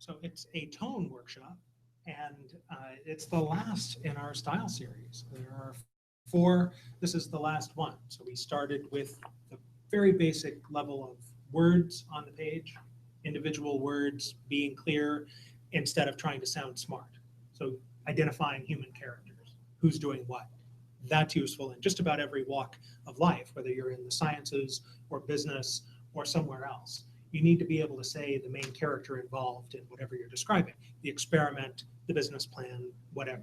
So it's a tone workshop, and it's the last in our style series. There are 4, this is the last one. So we started with the very basic level of words on the page, individual words being clear instead of trying to sound smart. So identifying human characters, who's doing what. That's useful in just about every walk of life, whether you're in the sciences or business or somewhere else. You need to be able to say the main character involved in whatever you're describing, the experiment, the business plan, whatever.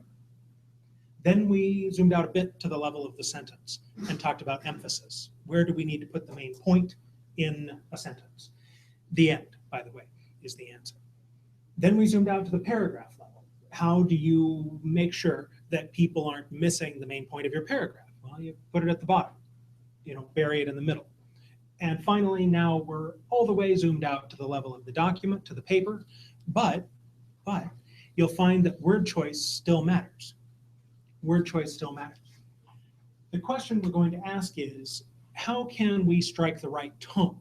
Then we zoomed out a bit to the level of the sentence and talked about emphasis. Where do we need to put the main point in a sentence? The end, by the way, is the answer. Then we zoomed out to the paragraph level. How do you make sure that people aren't missing the main point of your paragraph? Well, you put it at the bottom, bury it in the middle. And finally, now we're all the way zoomed out to the level of the document, to the paper, but you'll find that word choice still matters. Word choice still matters. The question we're going to ask is, how can we strike the right tone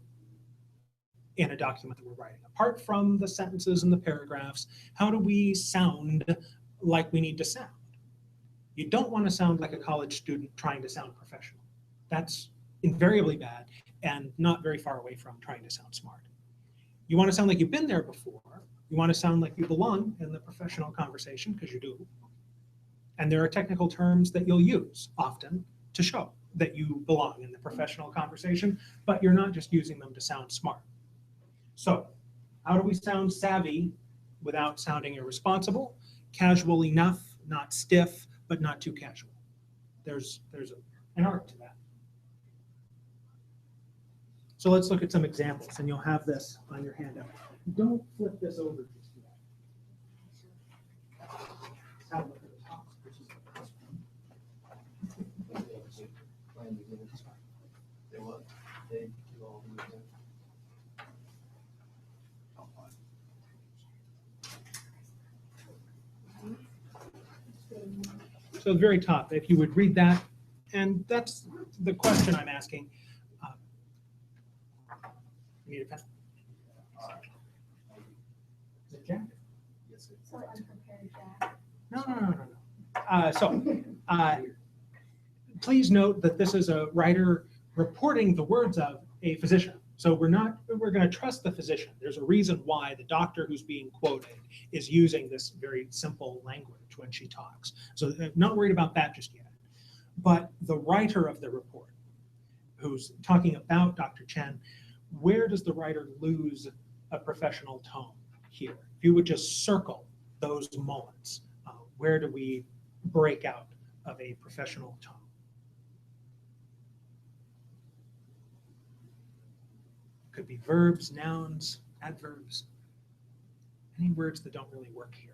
in a document that we're writing? Apart from the sentences and the paragraphs, how do we sound like we need to sound? You don't want to sound like a college student trying to sound professional. That's invariably bad and not very far away from trying to sound smart. You want to sound like you've been there before. You want to sound like you belong in the professional conversation, because you do. And there are technical terms that you'll use often to show that you belong in the professional conversation, but you're not just using them to sound smart. So how do we sound savvy without sounding irresponsible? Casual enough, not stiff, but not too casual. There's an art to that. So let's look at some examples, and you'll have this on your handout. Don't flip this over just yet. Have a look at the top, which is the first one. So the very top, if you would read that, and that's the question I'm asking. You need a pen? Is it Jack? Yes, it's unprepared Jack. No. Please note that this is a writer reporting the words of a physician. So we're going to trust the physician. There's a reason why the doctor who's being quoted is using this very simple language when she talks. So I'm not worried about that just yet. But the writer of the report, who's talking about Dr. Chen, where does the writer lose a professional tone here? If you would just circle those moments, where do we break out of a professional tone? Could be verbs, nouns, adverbs, any words that don't really work here.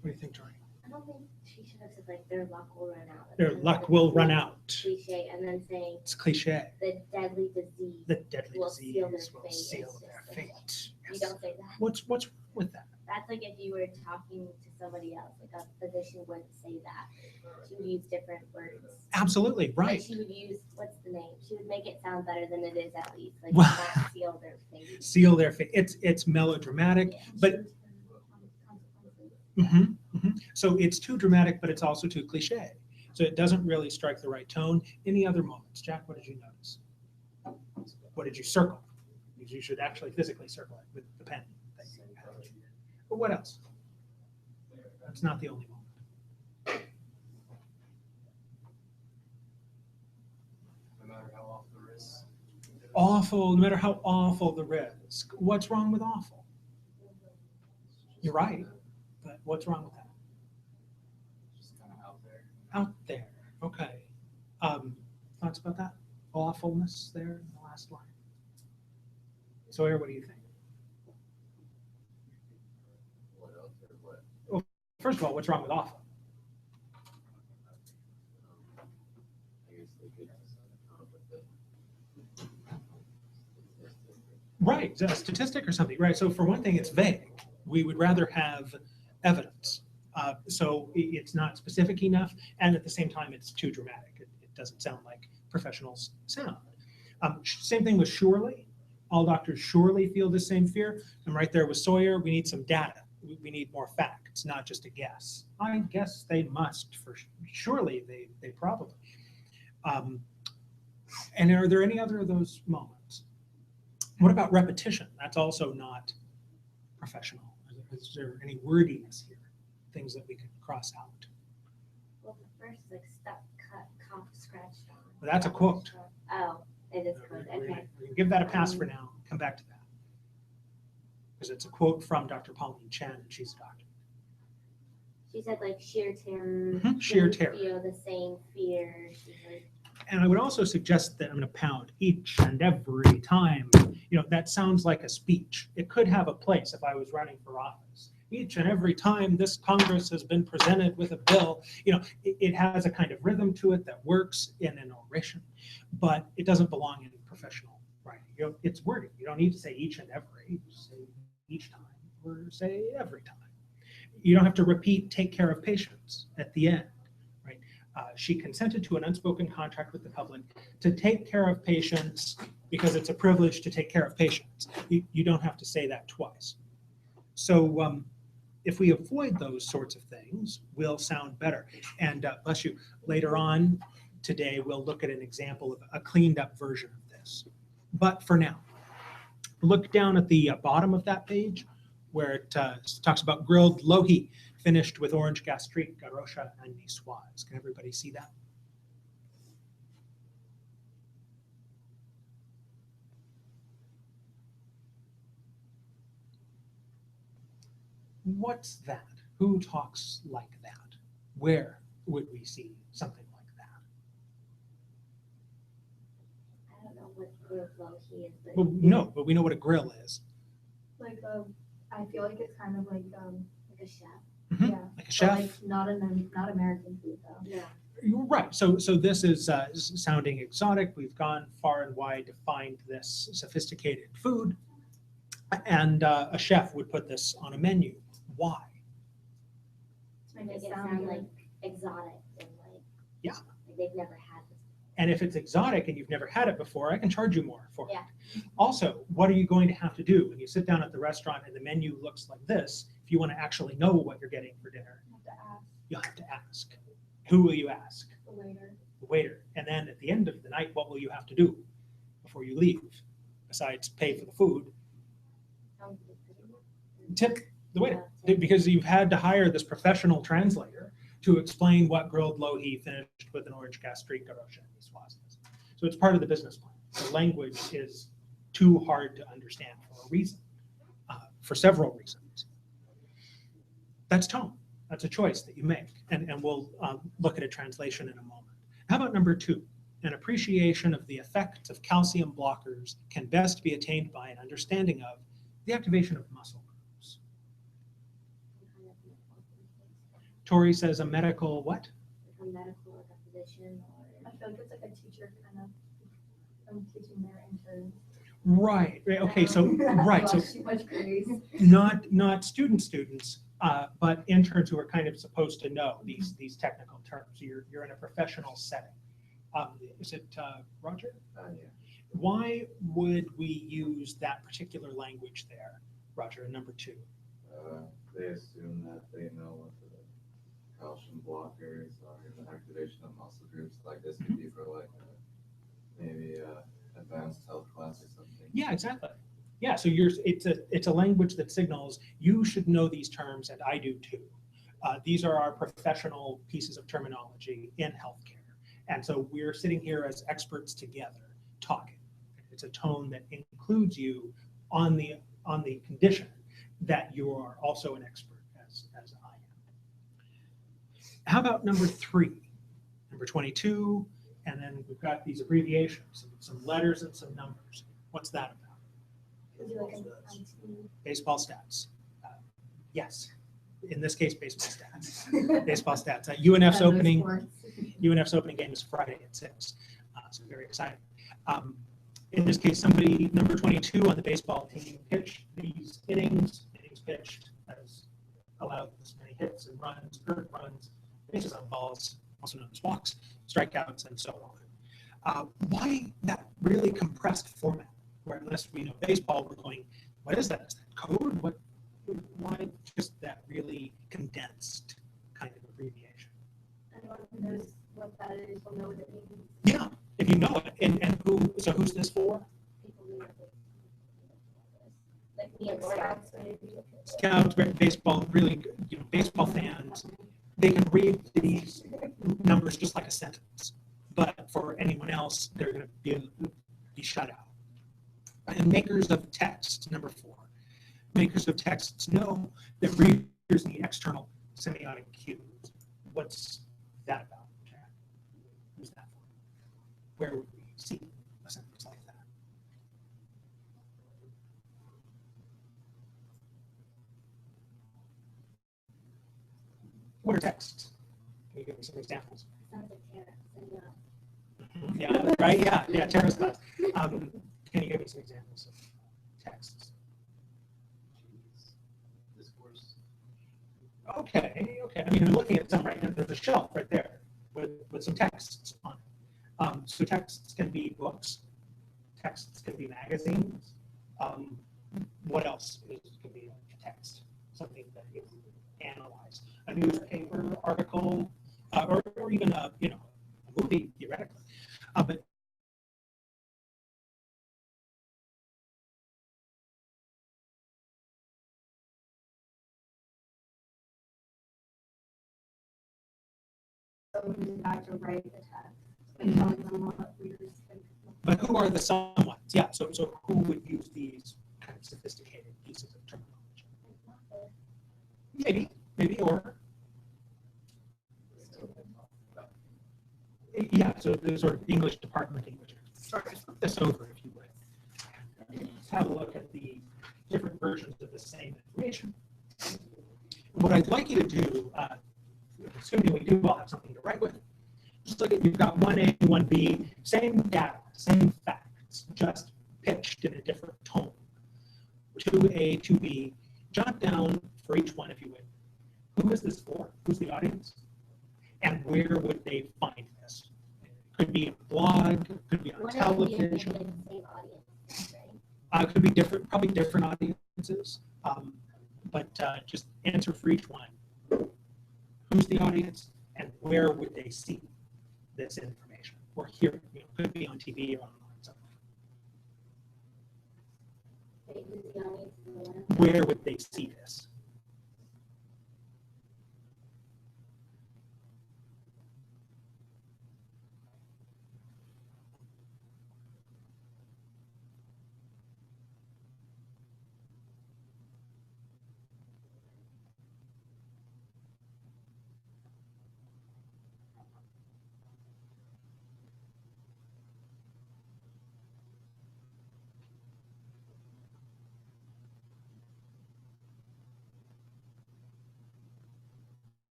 What do you think, Tori? I don't think she should have said like their luck will run out. Their luck will run out. Cliche, and then saying it's cliche. The deadly disease. The deadly will disease will seal their fate. Yes. You don't say that. What's with that? That's like if you were talking to somebody else, like a physician wouldn't say that. She would use different words. Absolutely, right. Like she would use, what's the name? She would make it sound better than it is at least. Like Well, seal their fate. Seal their fate. It's melodramatic, Yeah. but so it's too dramatic, but it's also too cliche. So it doesn't really strike the right tone. Any other moments? Jack, what did you notice? What did you circle? Because you should actually physically circle it with the pen that you have. But what else? That's not the only moment. No matter how awful the risk. Awful, no matter how awful the risk. What's wrong with awful? You're right, but what's wrong with that? Just kind of out there. Out there, okay. Thoughts about that? Awfulness there in the last line. Sawyer, what do you think? What else or what? Well, first of all, what's wrong with awful? I guess they could come up with it. Right, a statistic or something, right? So for one thing, it's vague. We would rather have evidence. So it's not specific enough, and at the same time, it's too dramatic. It doesn't sound like professionals sound. Same thing with surely. All doctors surely feel the same fear. I'm right there with Sawyer. We need some data. We need more facts, not just a guess. I guess they must, for surely they probably. And are there any other of those moments? What about repetition? That's also not professional. Is there any wordiness here? Things that we could cross out? Well, the first like stuck, cut, cough, scratched on. Well, that's a quote. Oh, it is quote. Okay. We can give that a pass for now. Come back to that. Because it's a quote from Dr. Pauline Chen, and she's a doctor. She said like sheer terror. Sheer didn't terror. Feel the same fear. She's like, And I would also suggest that I'm going to pound each and every time. That sounds like a speech. It could have a place if I was running for office. Each and every time this Congress has been presented with a bill, it has a kind of rhythm to it that works in an oration, but it doesn't belong in professional writing. It's wording. You don't need to say each and every. Say each time or say every time. You don't have to repeat "take care of patients" at the end. She consented to an unspoken contract with the public to take care of patients because it's a privilege to take care of patients. You don't have to say that twice. So if we avoid those sorts of things, we'll sound better. And bless you, later on today, we'll look at an example of a cleaned up version of this. But for now, look down at the bottom of that page where it talks about grilled lohi, finished with orange gastrique, garosha, and niçoise. Can everybody see that? What's that? Who talks like that? Where would we see something like that? I don't know what grilled lohi is, but Well, no, but we know what a grill is. Like I feel like it's kind of like like a chef. Mhm. yeah, Like a but, chef. like not American food though. Yeah. You're right. So this is sounding exotic. We've gone far and wide to find this sophisticated food, and a chef would put this on a menu. Why? To make Make it it sound sound good. like exotic and like Yeah. like they've never had this. And if it's exotic and you've never had it before, I can charge you more for Yeah. it. Also, what are you going to have to do when you sit down at the restaurant and the menu looks like this? If you want to actually know what you're getting for dinner, You have to ask you'll have to ask. Who will you ask? the waiter. The waiter. And then at the end of the night, what will you have to do before you leave? Besides pay for the food, Sounds good. tip the waiter. Yeah, Because you've had to hire this professional translator to explain what grilled lohi finished with an orange gastrique, garosha, and niçoise is. So it's part of the business plan. The language is too hard to understand for a reason, for several reasons. That's tone. That's a choice that you make. And we'll look at a translation in a moment. How about number 2? An appreciation of the effects of calcium blockers can best be attained by an understanding of the activation of muscle groups. Tori says a medical what? Like a medical, like a physician I or. feel like it's like a teacher kind of teaching their interns. Right. Okay. So right. So Too much grace. not students, but interns who are kind of supposed to know these technical terms. You're in a professional setting. Is it Roger? Yeah. Why would we use that particular language there, Roger? In number 2. They assume that they know what the calcium blockers are, the activation of muscle groups. Like this could be for like maybe advanced health class or something. Yeah, exactly. Yeah, so it's a language that signals you should know these terms, and I do too. These are our professional pieces of terminology in healthcare, and so we're sitting here as experts together talking. It's a tone that includes you on the condition that you are also an expert as I am. How about number 3, number 22, and then we've got these abbreviations, some letters and some numbers. What's that about? Is it like an IT? Baseball stats. Yes, in this case, baseball stats. Baseball stats. UNF's opening game is Friday at 6. So very exciting. In this case, somebody, number 22 on the baseball team, pitched these innings pitched, has allowed this many hits and runs, earned runs, bases on balls, also known as walks, strikeouts, and so on. Why that really compressed format, where unless we know baseball, we're going, what is that? Is that code? Why just that really condensed kind of abbreviation? Anyone who knows what that is will know what it means. Yeah, if you know it, and who's this for? People who are like me and Laura. Scouts, baseball, really good, baseball fans, they can read these numbers just like a sentence. But for anyone else, they're going to be shut out. And makers of text, number 4. Makers of texts know that readers need external semiotic cues. What's that about? Who's that for? Where would we see a sentence like that? What are texts? Can you give me some examples? Sounds like Tara, so Yeah, right? Yeah, Tara's class. Can you give me some examples of texts? Discourse. Okay. I mean, I'm looking at some right now. There's a shelf right there with some texts on it. So texts can be books. Texts can be magazines. What else could be a text? Something that you analyze. A newspaper article, or even a movie theoretically. But Someone who's about to write the text, like telling them what readers think. But who are the someones? Yeah, so who would use these kind of sophisticated pieces of terminology? Maybe, or yeah, so the sort of English department English. Sorry, flip this over if you would. Let's have a look at the different versions of the same information. What I'd like you to do, assuming we do all have something to write with, just look at, you've got 1A, 1B, same data, same facts, just pitched in a different tone. 2A, 2B, jot down for each one, if you would. Who is this for? Who's the audience? And where would they find this? It could be a blog, could be on television. Same audience, right? Could be different, probably different audiences. But just answer for each one. Who's the audience and where would they see this information or hear it? Could be on TV or online. Something. Wait, who's the audience? Where would they see this?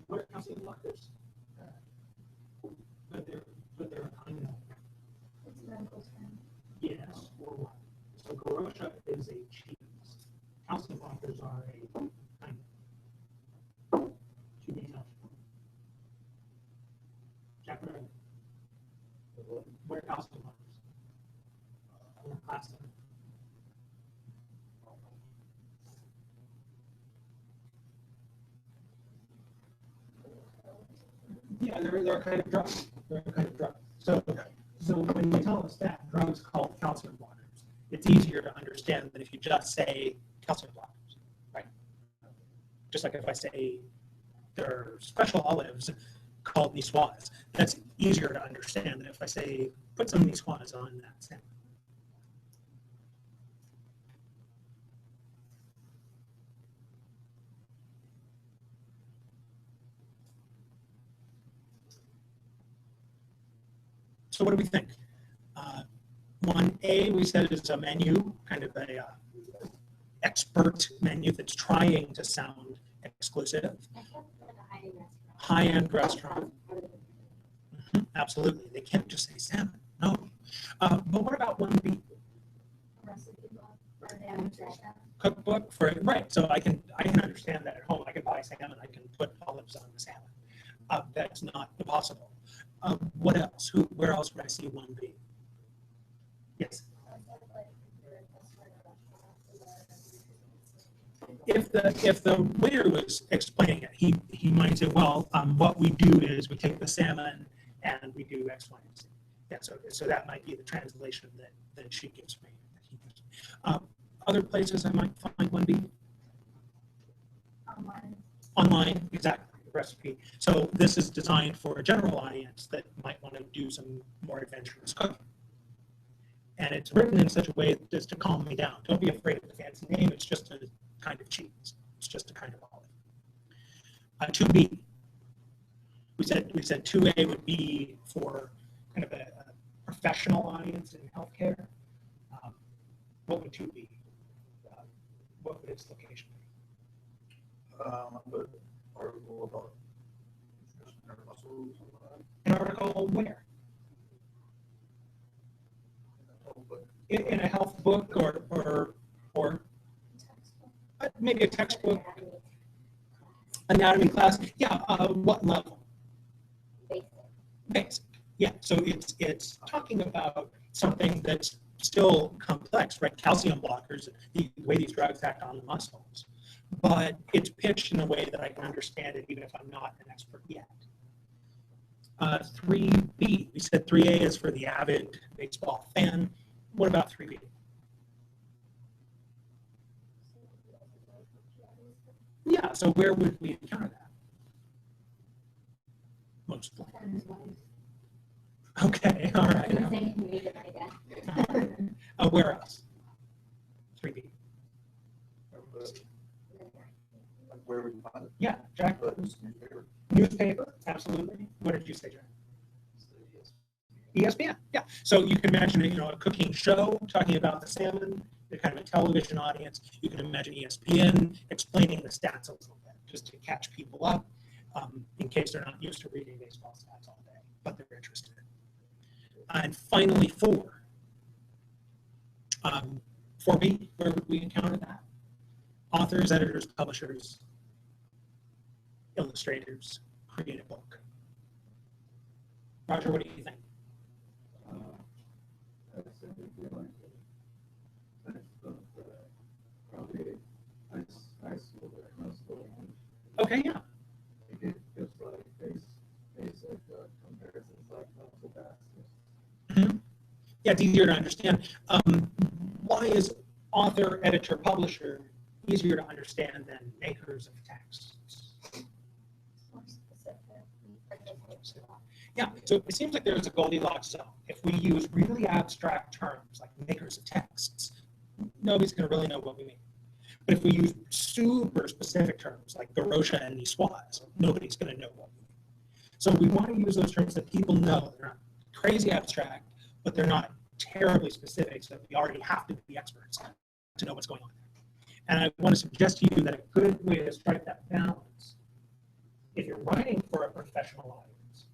what are calcium blockers? But they're unknown. It's a medical term. Yes, or what? So Garosha is a cheese. Calcium blockers are a kind of to be known. Jack, what are calcium blockers? On the plastic. Yeah, they're a kind of drug. They're a kind of drug. So when you tell us that drugs called calcium blockers, it's easier to understand than if you just say calcium blockers, right? Just like if I say there are special olives called niçoise, that's easier to understand than if I say put some niçoise on that salmon. So what do we think? 1A, we said, is a menu, kind of a expert menu that's trying to sound exclusive. That's like a high-end restaurant. High-end restaurant. Absolutely. They can't just say salmon. No. But what about 1B? Recipe book for the amateur chef. Cookbook for right. So I can understand that at home. I can buy salmon. I can put olives on the salmon. That's not possible. What else? Where else would I see 1B? Yes. If the waiter was explaining it, he might say, well, what we do is we take the salmon and we do X, Y, and Z. Yeah, so that might be the translation that she gives me. That he gives me. Other places I might find 1B? Online, exactly. Recipe. So this is designed for a general audience that might want to do some more adventurous cooking. And it's written in such a way just to calm me down. Don't be afraid of the fancy name. It's just a kind of cheese. It's just a kind of olive. 2B. We said 2A would be for kind of a professional audience in healthcare. What would 2B? What would its location be? But article about muscles. An article where? In a health book or maybe a textbook, anatomy class. Yeah, what level? Basic. Yeah, so it's talking about something that's still complex, right? Calcium blockers, the way these drugs act on the muscles. But it's pitched in a way that I can understand it even if I'm not an expert yet. 3B, we said 3A is for the avid baseball fan. What about 3B? Yeah, so where would we encounter that? Mostly. Okay, all right. Where else? 3B. Where would you find it? Yeah, Jack. Newspaper, absolutely. What did you say, Jack? ESPN, yeah. So you can imagine, a cooking show talking about the salmon, the kind of a television audience. You can imagine ESPN explaining the stats a little bit, just to catch people up, in case they're not used to reading baseball stats all day, but they're interested. And finally, 4B, where would we encounter that? Authors, editors, publishers, illustrators, create a book. Roger, what do you think? Probably high school, middle school. Okay, yeah. It's like basic comparisons like multiple baskets. Mm-hmm. Yeah, it's easier to understand. Why is author, editor, publisher easier to understand than makers of texts? Yeah, so it seems like there's a Goldilocks zone. If we use really abstract terms like makers of texts, nobody's going to really know what we mean. But if we use super specific terms like Garosha and niçoise, nobody's going to know what we mean. So we want to use those terms that people know. They're not crazy abstract, but they're not terribly specific, so we already have to be experts to know what's going on there. And I want to suggest to you that a good way to strike that balance if you're writing for a professional audience,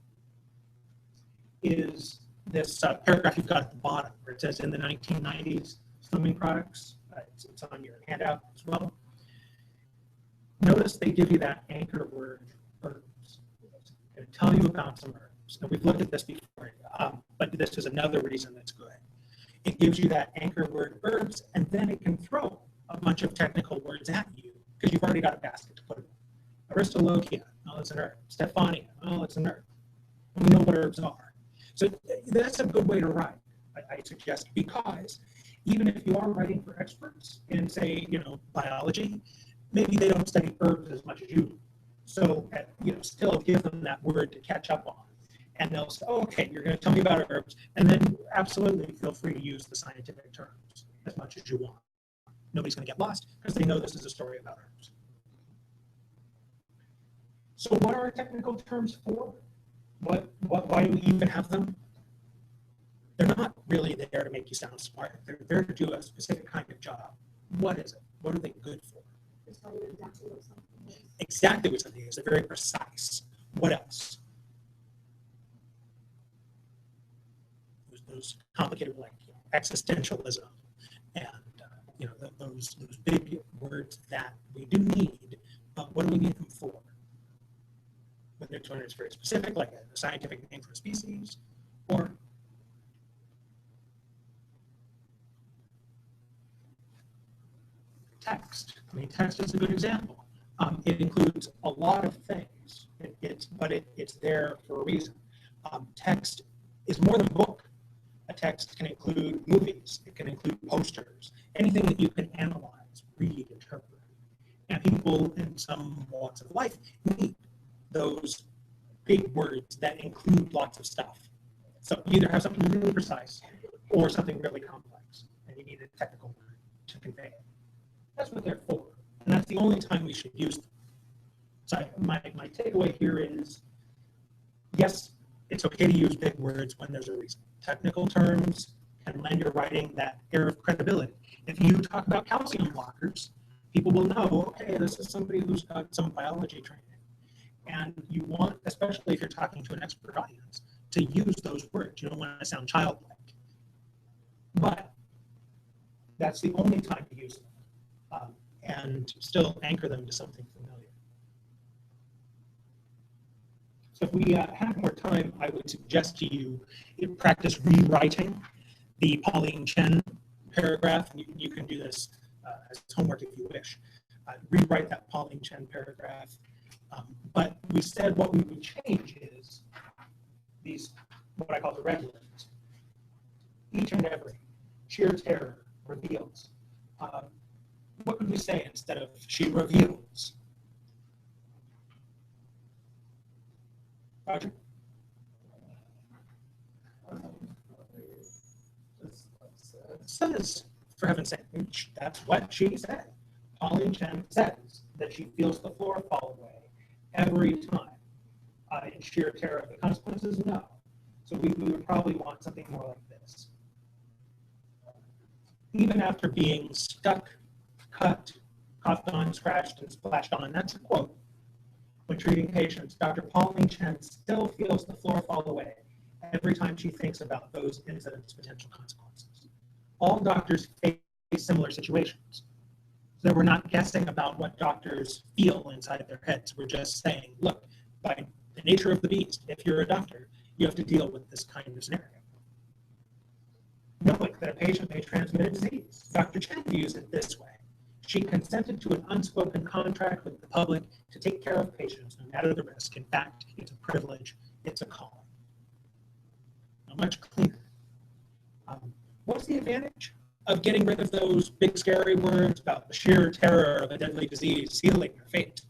is this paragraph you've got at the bottom where it says in the 1990s swimming products. It's on your handout as well. Notice they give you that anchor word, herbs. They tell you about some herbs. Now, we've looked at this before, but this is another reason that's good. It gives you that anchor word, herbs, and then it can throw a bunch of technical words at you because you've already got a basket to put it in. Aristolochia, oh, it's an herb. Stephania, oh, it's an herb. And we know what herbs are. So that's a good way to write, I suggest, because even if you are writing for experts in, say, biology, maybe they don't study herbs as much as you do. So, still give them that word to catch up on. And they'll say, oh, okay, you're going to tell me about herbs. And then absolutely feel free to use the scientific terms as much as you want. Nobody's going to get lost because they know this is a story about herbs. So what are technical terms for? Why do we even have them? They're not really there to make you sound smart. They're there to do a specific kind of job. What is it? What are they good for? It's tell you exactly what something is. Exactly what something is. They're very precise. What else? Those complicated, like existentialism, and those big words that we do need. But what do we need them for? Whether it's very specific, like a scientific name for a species, or text. I mean, text is a good example. It includes a lot of things, but it's there for a reason. Text is more than a book. A text can include movies. It can include posters. Anything that you can analyze, read, interpret. And people in some walks of life need those big words that include lots of stuff. So you either have something really precise or something really complex, and you need a technical word to convey it. That's what they're for, and that's the only time we should use them. So my takeaway here is, yes, it's okay to use big words when there's a reason. Technical terms can lend your writing that air of credibility. If you talk about calcium blockers, people will know, okay, this is somebody who's got some biology training. And you want, especially if you're talking to an expert audience, to use those words. You don't want to sound childlike. But that's the only time to use them. And still anchor them to something familiar. So if we have more time, I would suggest to you practice rewriting the Pauline Chen paragraph. You can do this as homework if you wish. Rewrite that Pauline Chen paragraph. But we said what we would change is these, what I call the red words. Each and every, sheer terror, reveals. What could we say instead of she reveals? Roger? Says, for heaven's sake, that's what she said. Pauline Chen says that she feels the floor fall away every time. In sheer terror of the consequences, no. So we would probably want something more like this. Even after being stuck, cut, coughed on, scratched, and splashed on, that's a quote. When treating patients, Dr. Pauline Chen still feels the floor fall away every time she thinks about those incidents' potential consequences. All doctors face similar situations. So we're not guessing about what doctors feel inside their heads. We're just saying, look, by the nature of the beast, if you're a doctor, you have to deal with this kind of scenario. Knowing that a patient may transmit a disease, Dr. Chen views it this way. She consented to an unspoken contract with the public to take care of patients no matter the risk. In fact, it's a privilege, it's a calling. Now, much cleaner. What's the advantage of getting rid of those big scary words about the sheer terror of a deadly disease sealing their fate?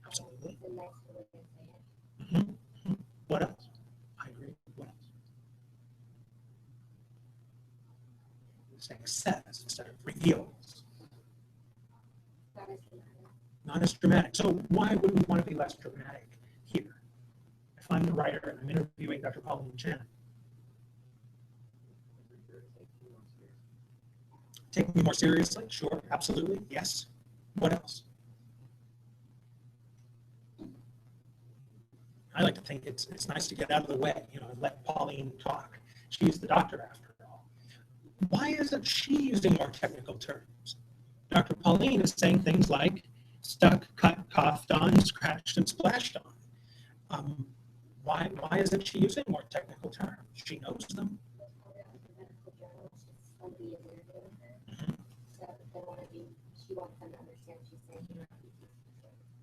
Absolutely. What else? I agree. What else? Saying says instead of reveals. Not as dramatic. So why would we want to be less dramatic here? If I'm the writer and I'm interviewing Dr. Pauline Chen. Take me more seriously? Sure, absolutely, yes. What else? I like to think it's nice to get out of the way, and let Pauline talk. She's the doctor after all. Why isn't she using more technical terms? Dr. Pauline is saying things like stuck, cut, coughed on, scratched, and splashed on. Why isn't she using more technical terms? She knows them. She wants them to understand she's saying.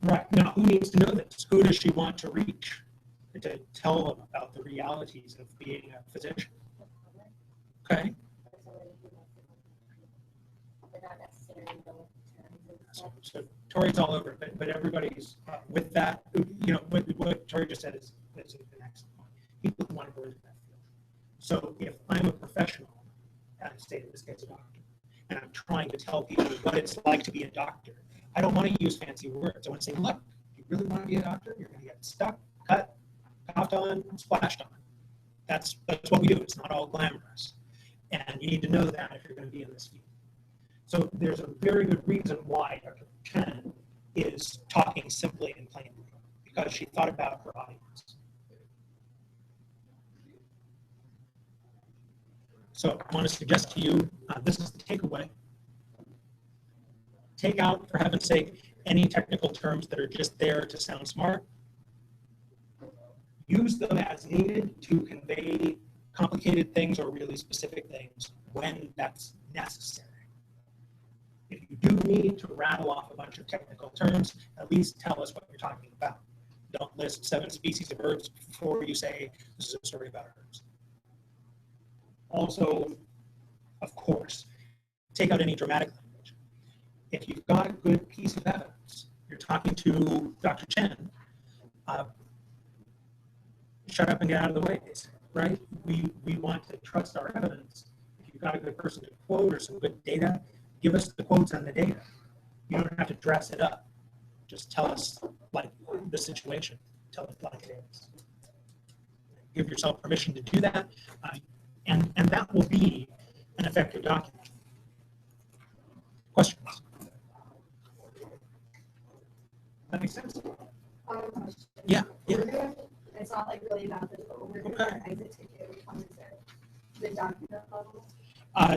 Right. Now, who needs to know this? Who does she want to reach to tell them about the realities of being a physician? Okay. But not necessarily in those terms and stuff. So Tori's all over it, but everybody's with that. What Tori just said is an excellent point. People who want to go into that field. So if I'm a professional, as stated in this case, a doctor, and I'm trying to tell people what it's like to be a doctor, I don't want to use fancy words. I want to say, look, if you really want to be a doctor, you're going to get stuck, cut, coughed on, splashed on. That's what we do. It's not all glamorous. And you need to know that if you're going to be in this field. So there's a very good reason why Dr. Chen is talking simply and plainly, because she thought about her audience. So I want to suggest to you, this is the takeaway. Take out, for heaven's sake, any technical terms that are just there to sound smart. Use them as needed to convey complicated things or really specific things when that's necessary. If you do need to rattle off a bunch of technical terms, at least tell us what you're talking about. Don't list 7 species of herbs before you say this is a story about herbs. Also, of course, take out any dramatic language. If you've got a good piece of evidence, you're talking to Dr. Chen, shut up and get out of the way, right? We want to trust our evidence. If you've got a good person to quote or some good data, give us the quotes and the data. You don't have to dress it up. Just tell us like the situation. Tell us like it is. Give yourself permission to do that, and that will be an effective document. Questions? That makes sense? Yeah. It's not like really about the total. We're going to exit ticket. Which one is it? The document level?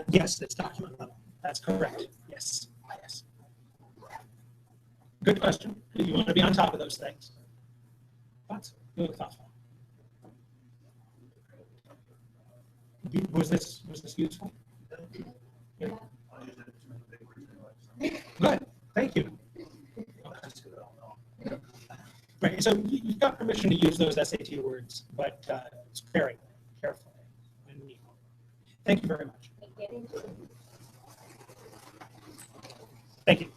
Yes, it's document level. That's correct. Yes. Yes. Good question. You want to be on top of those things. Thoughts? You look thoughtful. Was this useful? Yeah. Good. Thank you. Right. So you've got permission to use those SAT words, but it's very careful and neat. Thank you very much. Thank you. Thank you.